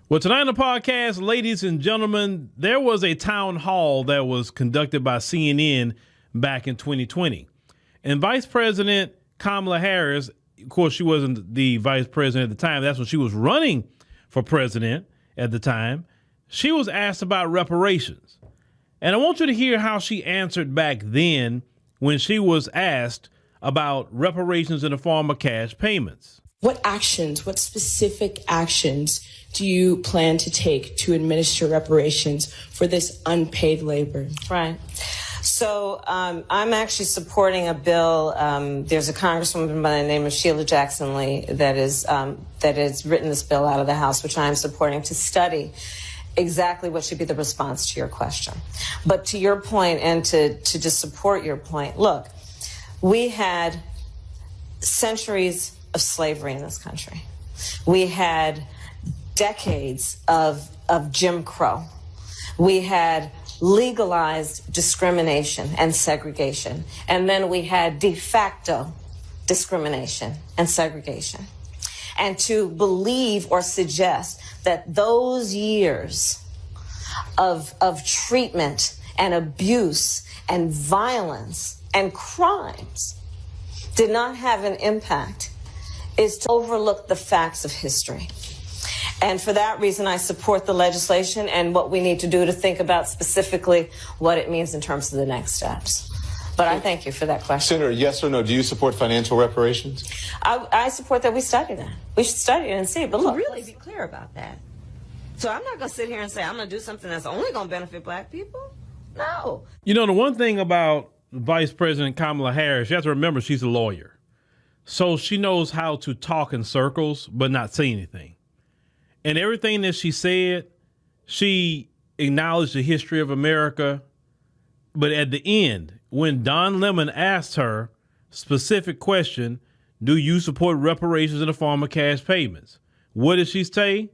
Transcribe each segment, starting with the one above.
Well, tonight on the podcast, ladies and gentlemen, there was a town hall that was conducted by CNN back in 2020. And Vice President Kamala Harris, of course, she wasn't the vice president at the time. That's when she was running for president at the time. She was asked about reparations. And I want you to hear how she answered back then when she was asked about reparations in the form of cash payments. What specific actions do you plan to take to administer reparations for this unpaid labor? Right. So I'm actually supporting a bill. There's a congresswoman by the name of Sheila Jackson Lee that has written this bill out of the House, which I am supporting, to study exactly what should be the response to your question. But to your point, and to just support your point, look, we had centuries of slavery in this country. We had decades of Jim Crow. We had legalized discrimination and segregation. And then we had de facto discrimination and segregation. And to believe or suggest that those years of treatment and abuse and violence and crimes did not have an impact is to overlook the facts of history. And for that reason, I support the legislation and what we need to do to think about specifically what it means in terms of the next steps. But I thank you for that question. Senator, yes or no, do you support financial reparations? I support that we study that. We should study it and see. But look, really be clear about that. So I'm not going to sit here and say I'm going to do something that's only going to benefit black people. No. You know, the one thing about Vice President Kamala Harris, you have to remember she's a lawyer. So she knows how to talk in circles, but not say anything. And everything that she said, she acknowledged the history of America. But at the end, when Don Lemon asked her specific question, do you support reparations in the form of cash payments? What did she say?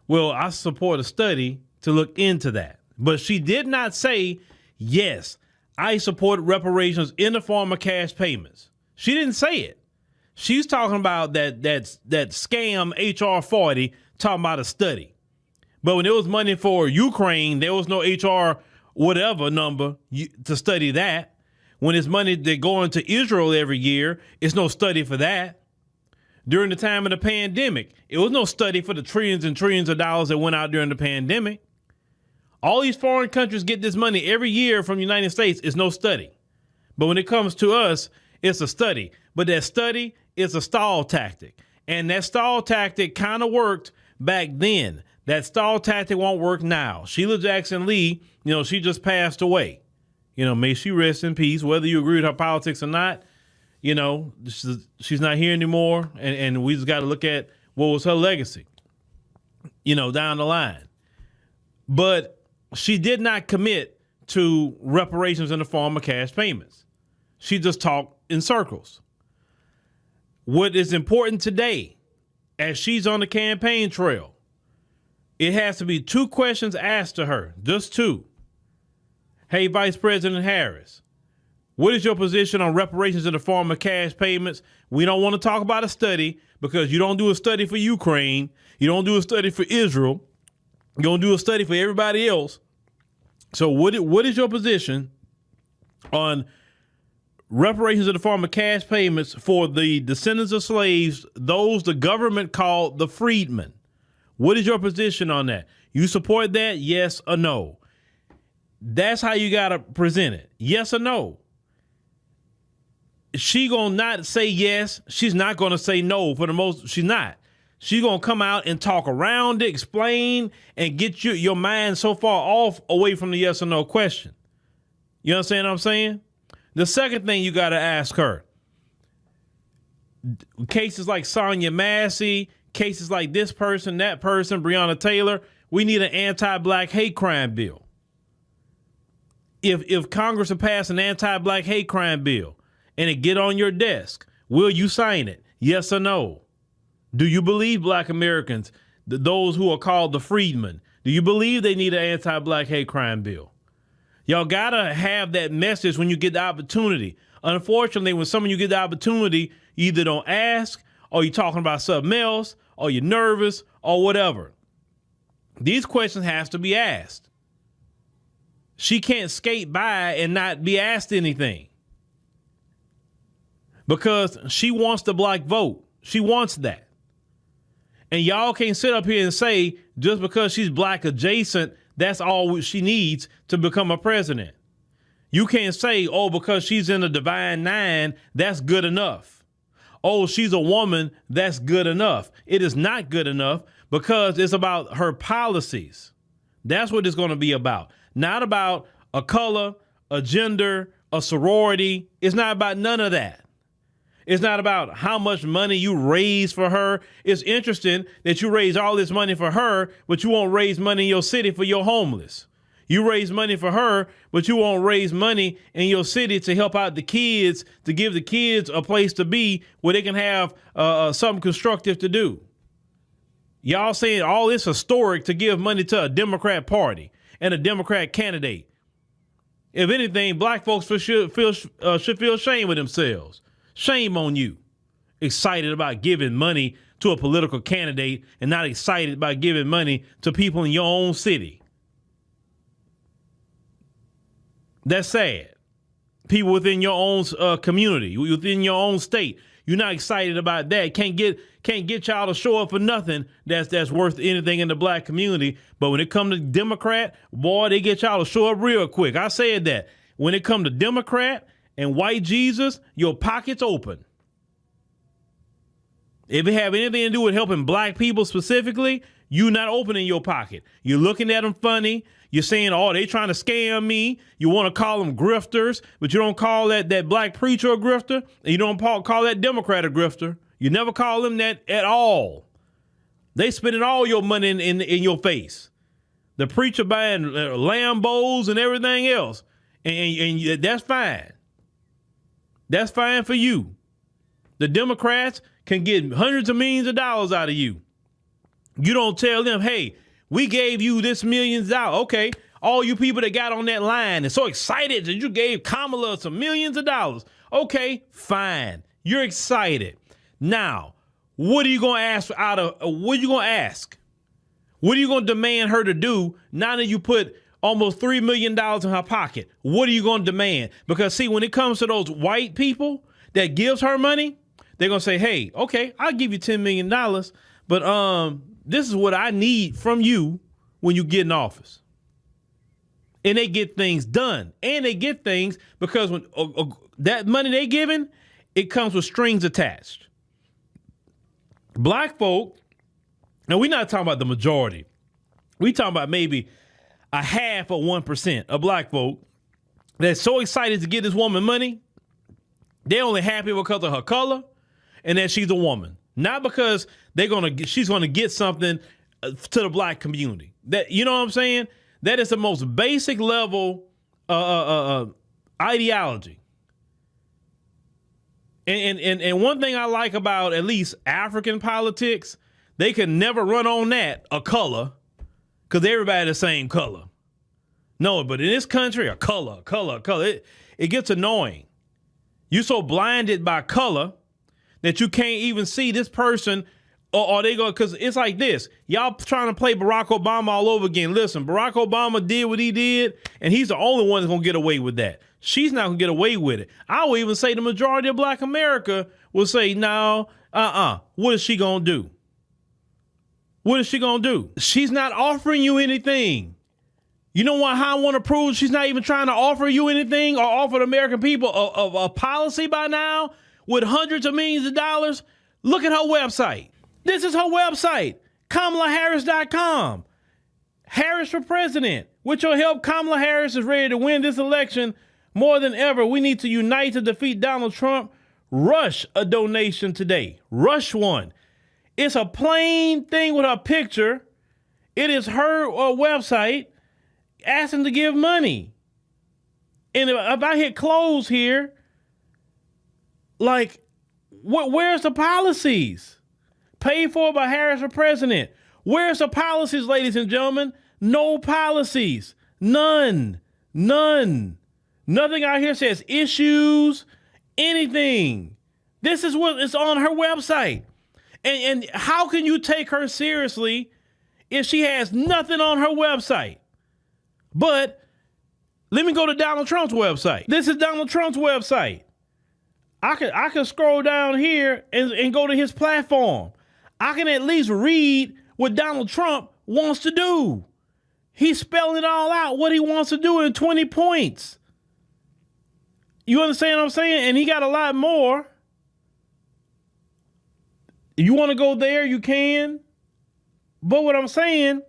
Well, I support a study to look into that. But she did not say, yes, I support reparations in the form of cash payments. She didn't say it. She's talking about that scam HR 40, talking about a study. But when there was money for Ukraine, there was no HR whatever number to study that. When it's money that go into Israel every year, it's no study for that. During the time of the pandemic, it was no study for the trillions and trillions of dollars that went out during the pandemic. All these foreign countries get this money every year from the United States. It's no study. But when it comes to us, it's a study. But that study is a stall tactic. And that stall tactic kind of worked back then. That stall tactic won't work now. Sheila Jackson Lee, she just passed away. May she rest in peace, whether you agree with her politics or not. She's not here anymore. And we just got to look at what was her legacy, down the line. But she did not commit to reparations in the form of cash payments. She just talked in circles. What is important today, as she's on the campaign trail, it has to be two questions asked to her, just two. Hey, Vice President Harris, what is your position on reparations in the form of cash payments? We don't want to talk about a study because you don't do a study for Ukraine. You don't do a study for Israel. You don't do a study for everybody else. So what is your position on reparations in the form of cash payments for the descendants of slaves, those the government called the freedmen? What is your position on that? You support that, yes or no? That's how you got to present it. Yes or no? She gonna not say yes. She's not gonna say no for the most. She's not. She's gonna come out and talk around it, explain, and get your mind so far off away from the yes or no question. You understand what I'm saying? The second thing you got to ask her, cases like Sonia Massey, cases like this person, that person, Breonna Taylor, we need an anti-black hate crime bill. If Congress would pass an anti-black hate crime bill and it get on your desk, will you sign it? Yes or no? Do you believe black Americans, those who are called the freedmen, do you believe they need an anti-black hate crime bill? Y'all gotta have that message when you get the opportunity. Unfortunately, when some of you get the opportunity, you either don't ask, or you're talking about something else, or you're nervous, or whatever. These questions has to be asked. She can't skate by and not be asked anything. Because she wants the black vote. She wants that. And y'all can't sit up here and say just because she's black adjacent, that's all she needs to become a president. You can't say, oh, because she's in the Divine Nine, that's good enough. Oh, she's a woman, that's good enough. It is not good enough because it's about her policies. That's what it's going to be about. Not about a color, a gender, a sorority. It's not about none of that. It's not about how much money you raise for her. It's interesting that you raise all this money for her, but you won't raise money in your city for your homeless. You raise money for her, but you won't raise money in your city to help out the kids, to give the kids a place to be where they can have something constructive to do. Y'all saying all this historic to give money to a Democrat party and a Democrat candidate. If anything, black folks should feel shame with themselves. Shame on you. Excited about giving money to a political candidate and not excited about giving money to people in your own city. That's sad. People within your own community, within your own state. You're not excited about that. Can't get y'all to show up for nothing that's worth anything in the black community. But when it comes to Democrat, boy, they get y'all to show up real quick. I said that. When it comes to Democrat and white Jesus, your pocket's open. If it have anything to do with helping black people specifically, you're not opening your pocket. You're looking at them funny. You're saying, oh, they trying to scam me. You want to call them grifters, but you don't call that black preacher a grifter, and you don't call that Democrat a grifter. You never call them that at all. They spending all your money in your face. The preacher buying Lambos and everything else, and that's fine. That's fine for you. The Democrats can get hundreds of millions of dollars out of you. You don't tell them, hey, we gave you this millions of dollars. Okay, all you people that got on that line and so excited that you gave Kamala some millions of dollars. Okay, fine. You're excited. Now, what are you going to ask what are you going to ask? What are you going to demand her to do now that you put almost $3 million in her pocket? What are you going to demand? Because see, when it comes to those white people that gives her money, they're going to say, hey, okay, I'll give you $10 million, but this is what I need from you when you get in office. And they get things done. And they get things because when that money they giving, it comes with strings attached. Black folk, now we're not talking about the majority. We talking about maybe a half of 1% of black folk that's so excited to get this woman money. They're only happy because of her color and that she's a woman. Not because she's gonna get something to the black community. That, you know what I'm saying? That is the most basic level ideology. And one thing I like about at least African politics, they can never run on that a color, because everybody the same color. No, but in this country, a color. It gets annoying. You're so blinded by color that you can't even see this person, or they go, because it's like this. Y'all trying to play Barack Obama all over again. Listen, Barack Obama did what he did, and he's the only one that's going to get away with that. She's not going to get away with it. I will even say the majority of black America will say, no, what is she going to do? What is she going to do? She's not offering you anything. You know what? How I want to prove she's not even trying to offer you anything or offer the American people a policy by now with hundreds of millions of dollars? Look at her website. This is her website, KamalaHarris.com. Harris for president. With your help, Kamala Harris is ready to win this election more than ever. We need to unite to defeat Donald Trump. Rush a donation today. Rush one. It's a plain thing with her picture. It is her website asking to give money. And if I hit close here, like, where's the policies? Paid for by Harris for president. Where's the policies, ladies and gentlemen? No policies. None. Nothing out here says issues, anything. This is what is on her website. And how can you take her seriously if she has nothing on her website. But let me go to Donald Trump's website. This is Donald Trump's website. I can scroll down here and go to his platform. I can at least read what Donald Trump wants to do. He's spelling it all out, what he wants to do in 20 points. You understand what I'm saying? And he got a lot more. You want to go there, you can. But what I'm saying,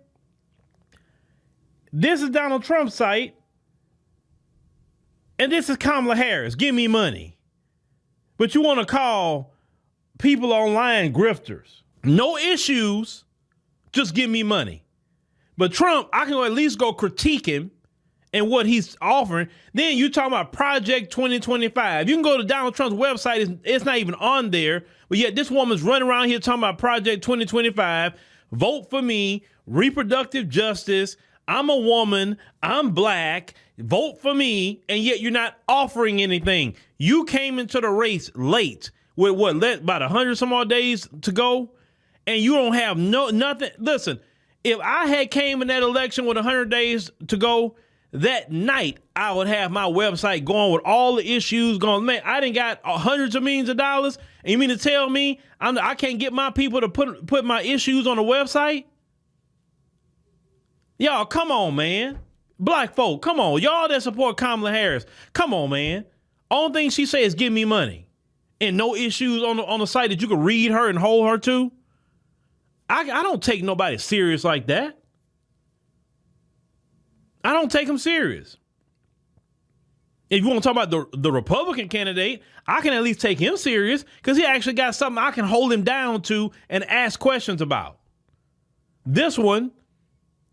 this is Donald Trump's site. And this is Kamala Harris. Give me money. But you want to call people online grifters. No issues. Just give me money. But Trump, I can at least go critique him and what he's offering. Then you talking about Project 2025. You can go to Donald Trump's website. It's not even on there. But yet this woman's running around here talking about Project 2025. Vote for me. Reproductive justice. I'm a woman. I'm black. Vote for me. And yet you're not offering anything. You came into the race late with about 100 some odd days to go. And you don't have nothing. Listen, if I had came in that election with 100 days to go, that night I would have my website going with all the issues going. Man, I done got hundreds of millions of dollars. And you mean to tell me I can't get my people to put my issues on the website? Y'all, come on, man. Black folk, come on. Y'all that support Kamala Harris, come on, man. Only thing she say is give me money. And no issues on the site that you can read her and hold her to. I don't take nobody serious like that. I don't take them serious. If you want to talk about the Republican candidate, I can at least take him serious because he actually got something I can hold him down to and ask questions about. This one,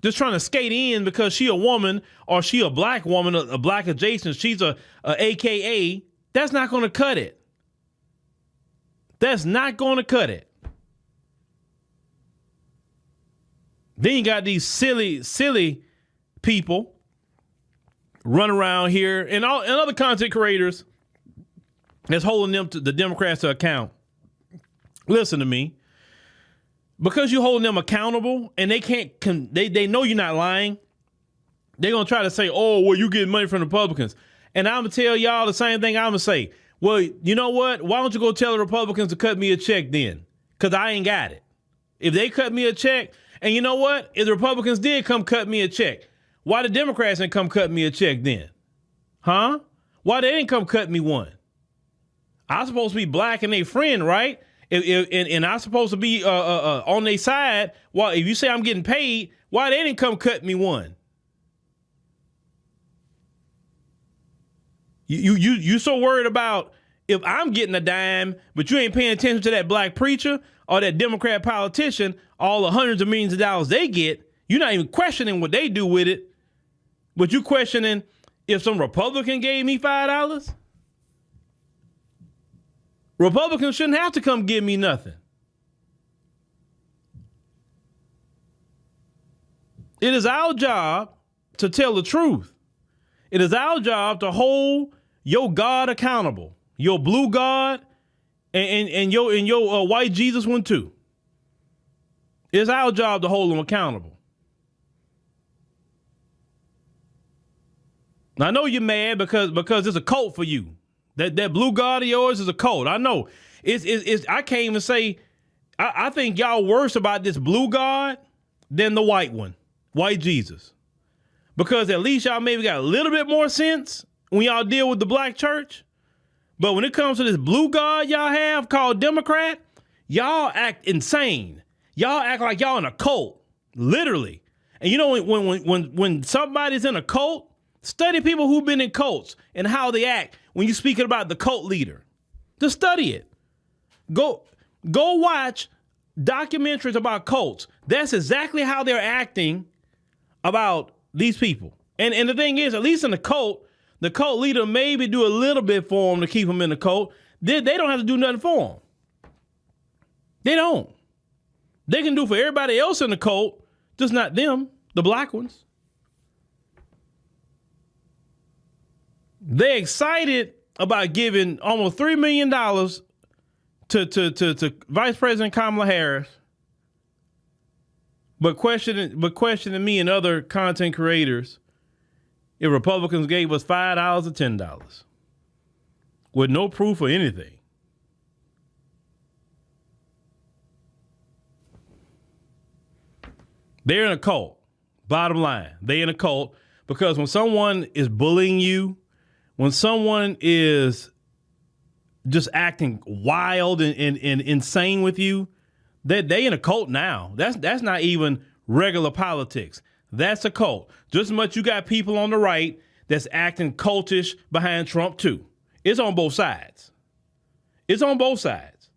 just trying to skate in because she a woman or she a black woman, a black adjacent, she's a AKA, that's not going to cut it. That's not going to cut it. Then you got these silly people running around here and other content creators that's holding the Democrats to account. Listen to me. Because you're holding them accountable and they they know you're not lying, they're going to try to say, oh, well, you getting money from the Republicans. And I'm going to tell y'all the same thing I'm going to say. Well, you know what? Why don't you go tell the Republicans to cut me a check then? Because I ain't got it. If they cut me a check, and you know what? If the Republicans did come cut me a check, why the Democrats didn't come cut me a check then? Huh? Why they didn't come cut me one? I'm supposed to be black and they friend, right? And I'm supposed to be on their side. Well, if you say I'm getting paid, why they didn't come cut me one? You so worried about if I'm getting a dime, but you ain't paying attention to that black preacher or that Democrat politician, all the hundreds of millions of dollars they get, you're not even questioning what they do with it, but you questioning if some Republican gave me $5. Republicans shouldn't have to come give me nothing. It is our job to tell the truth. It is our job to hold your God accountable, your blue God and your white Jesus one too. It's our job to hold them accountable. Now, I know you're mad because it's a cult for you. That blue God of yours is a cult. I know. I can't even say. I think y'all worse about this blue God than the white one, white Jesus, because at least y'all maybe got a little bit more sense when y'all deal with the black church. But when it comes to this blue God y'all have called Democrat, y'all act insane. Y'all act like y'all in a cult, literally. And you know when somebody's in a cult, study people who've been in cults and how they act when you're speaking about the cult leader. Just study it. Go watch documentaries about cults. That's exactly how they're acting about these people. And the thing is, at least in the cult leader maybe do a little bit for them to keep them in the cult. They don't have to do nothing for them. They don't. They can do for everybody else in the cult, just not them, the black ones. They're excited about giving almost $3 million to Vice President Kamala Harris. But questioning me and other content creators, if Republicans gave us $5 or $10 with no proof or anything. They're in a cult. Bottom line, they're in a cult because when someone is bullying you, when someone is just acting wild and insane with you, they in a cult now. That's not even regular politics. That's a cult. Just as much you got people on the right that's acting cultish behind Trump too. It's on both sides. It's on both sides.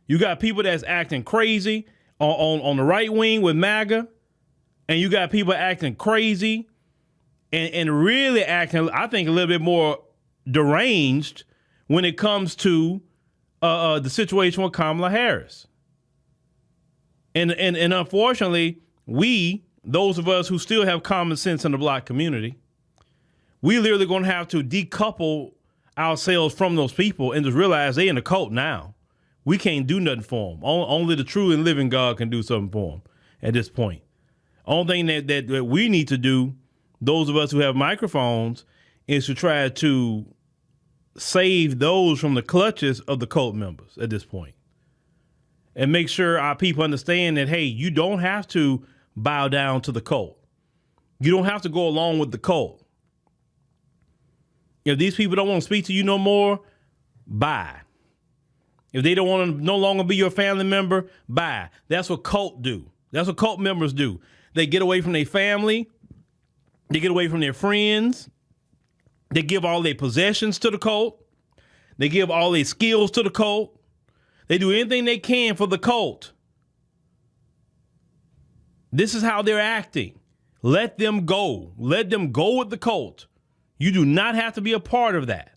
You got people that's acting crazy on the right wing with MAGA, and you got people acting crazy and really acting, I think, a little bit more deranged when it comes to the situation with Kamala Harris. And unfortunately, those of us who still have common sense in the Black community, we literally going to have to decouple ourselves from those people and just realize they in a cult now. We can't do nothing for them. Only the true and living God can do something for them at this point. Only thing that we need to do, those of us who have microphones, is to try to save those from the clutches of the cult members at this point. And make sure our people understand that, hey, you don't have to bow down to the cult. You don't have to go along with the cult. If these people don't want to speak to you no more, bye. If they don't want to no longer be your family member, bye. That's what cult do. That's what cult members do. They get away from their family. They get away from their friends. They give all their possessions to the cult. They give all their skills to the cult. They do anything they can for the cult. This is how they're acting. Let them go. Let them go with the cult. You do not have to be a part of that.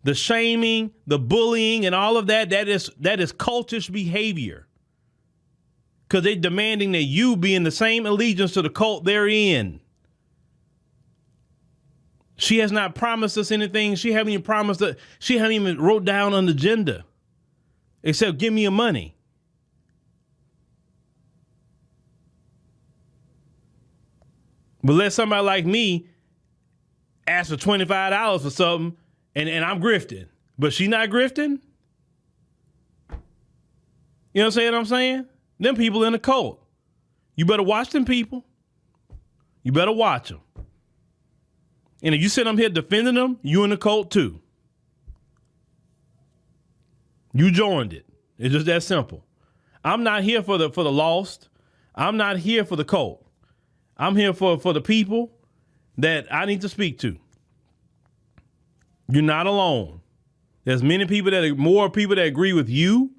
The shaming, the bullying, and all of that is cultish behavior. Because they're demanding that you be in the same allegiance to the cult they're in. She has not promised us anything. She haven't even wrote down an agenda. Except give me your money. But let somebody like me ask for $25 for something and I'm grifting. But she not grifting? You know what I'm saying? Them people in a cult. You better watch them people. You better watch them. And if you sit up here defending them, you in the cult too. You joined it. It's just that simple. I'm not here for the lost. I'm not here for the cult. I'm here for the people that I need to speak to. You're not alone. There's more people that agree with you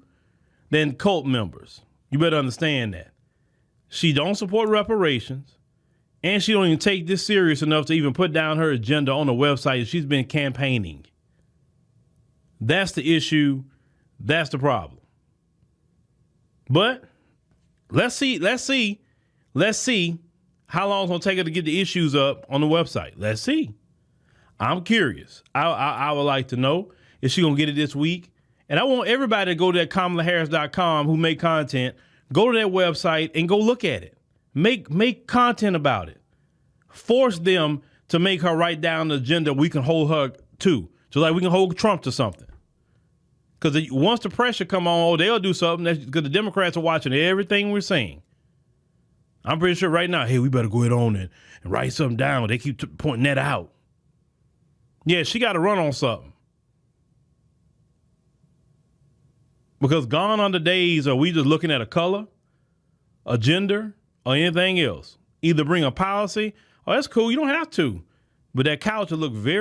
than cult members. You better understand that. She don't support reparations, and she don't even take this serious enough to even put down her agenda on the website. She's been campaigning. That's the issue. That's the problem. But let's see how long it's gonna take her to get the issues up on the website. Let's see. I'm curious. I would like to know if she's gonna get it this week. And I want everybody to go to that KamalaHarris.com who make content. Go to that website and go look at it. Make content about it. Force them to make her write down the agenda we can hold her to. Just like we can hold Trump to something. Because once the pressure come on, they'll do something. Because the Democrats are watching everything we're saying. I'm pretty sure right now, hey, we better go ahead on and write something down. They keep pointing that out. Yeah, she got to run on something. Because gone are the days are we just looking at a color, a gender, or anything else. Either bring a policy, oh, that's cool, you don't have to. But that couch will look very